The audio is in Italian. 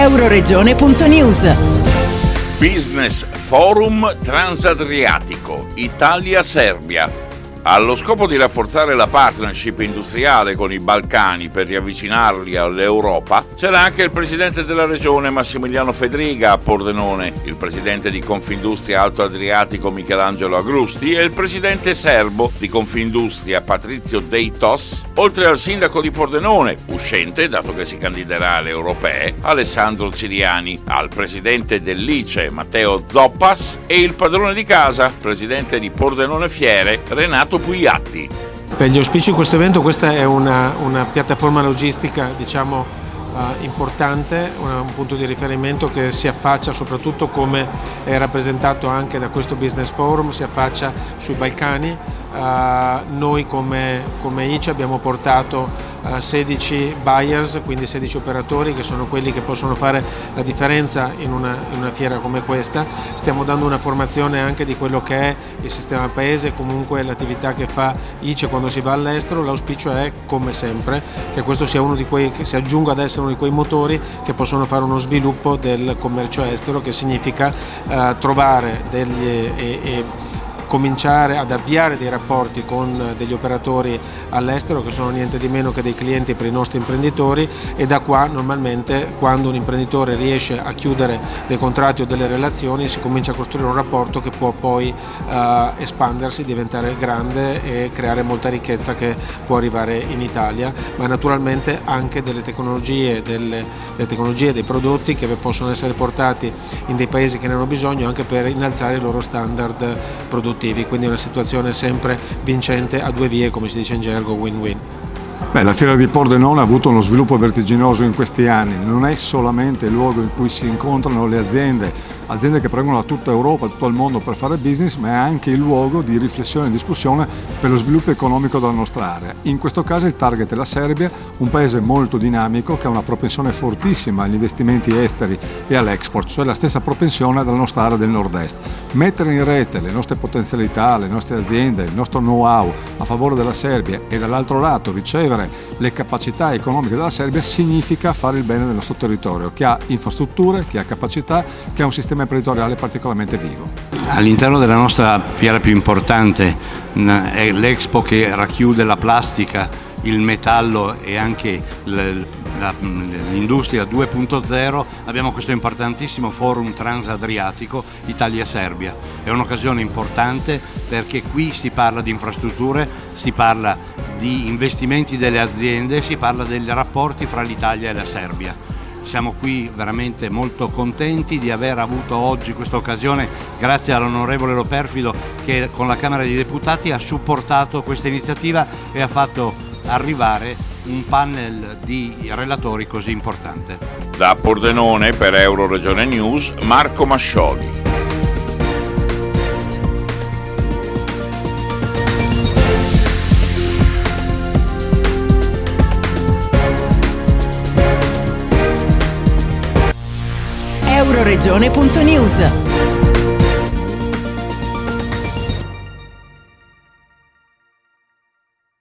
Euroregione.news. Business Forum Transadriatico, Italia-Serbia. Allo scopo di rafforzare la partnership industriale con i Balcani per riavvicinarli all'Europa, c'era anche il presidente della regione Massimiliano Fedriga a Pordenone, il presidente di Confindustria Alto Adriatico Michelangelo Agrusti e il presidente serbo di Confindustria Patrizio Deitos, oltre al sindaco di Pordenone, uscente dato che si candiderà alle europee, Alessandro Ciriani, al presidente dell'ICE Matteo Zoppas e il padrone di casa, presidente di Pordenone Fiere, Renato Pugliatti. Per gli auspici di questo evento, questa è una piattaforma logistica importante, un punto di riferimento che si affaccia soprattutto, come è rappresentato anche da questo Business Forum, si affaccia sui Balcani. Noi come ICE abbiamo portato 16 buyers, quindi 16 operatori che sono quelli che possono fare la differenza in una fiera come questa. Stiamo dando una formazione anche di quello che è il sistema paese, comunque l'attività che fa ICE quando si va all'estero. L'auspicio è, come sempre, che questo sia uno di quei, che si aggiunga ad essere uno di quei motori che possono fare uno sviluppo del commercio estero, che significa trovare cominciare ad avviare dei rapporti con degli operatori all'estero che sono niente di meno che dei clienti per i nostri imprenditori, e da qua normalmente, quando un imprenditore riesce a chiudere dei contratti o delle relazioni, si comincia a costruire un rapporto che può poi espandersi, diventare grande e creare molta ricchezza che può arrivare in Italia, ma naturalmente anche delle tecnologie, dei prodotti che possono essere portati in dei paesi che ne hanno bisogno, anche per innalzare i loro standard produttivi. Quindi è una situazione sempre vincente a due vie, come si dice in gergo, win-win. La fiera di Pordenone ha avuto uno sviluppo vertiginoso in questi anni. Non è solamente il luogo in cui si incontrano le aziende che provengono da tutta Europa, da tutto il mondo per fare business, ma è anche il luogo di riflessione e discussione per lo sviluppo economico della nostra area. In questo caso il target è la Serbia, un paese molto dinamico che ha una propensione fortissima agli investimenti esteri e all'export, cioè la stessa propensione della nostra area del nord-est. Mettere in rete le nostre potenzialità, le nostre aziende, il nostro know-how a favore della Serbia e dall'altro lato ricevere le capacità economiche della Serbia significa fare il bene del nostro territorio, che ha infrastrutture, che ha capacità, che ha un sistema imprenditoriale particolarmente vivo. All'interno della nostra fiera più importante è l'Expo, che racchiude la plastica, il metallo e anche l'industria 2.0, abbiamo questo importantissimo forum transadriatico Italia-Serbia. È un'occasione importante perché qui si parla di infrastrutture, si parla di investimenti delle aziende, si parla dei rapporti fra l'Italia e la Serbia. Siamo qui veramente molto contenti di aver avuto oggi questa occasione, grazie all'onorevole Loperfido che con la Camera dei Deputati ha supportato questa iniziativa e ha fatto arrivare un panel di relatori così importante. Da Pordenone per Euroregione News, Marco Mascioli. Euroregione.news.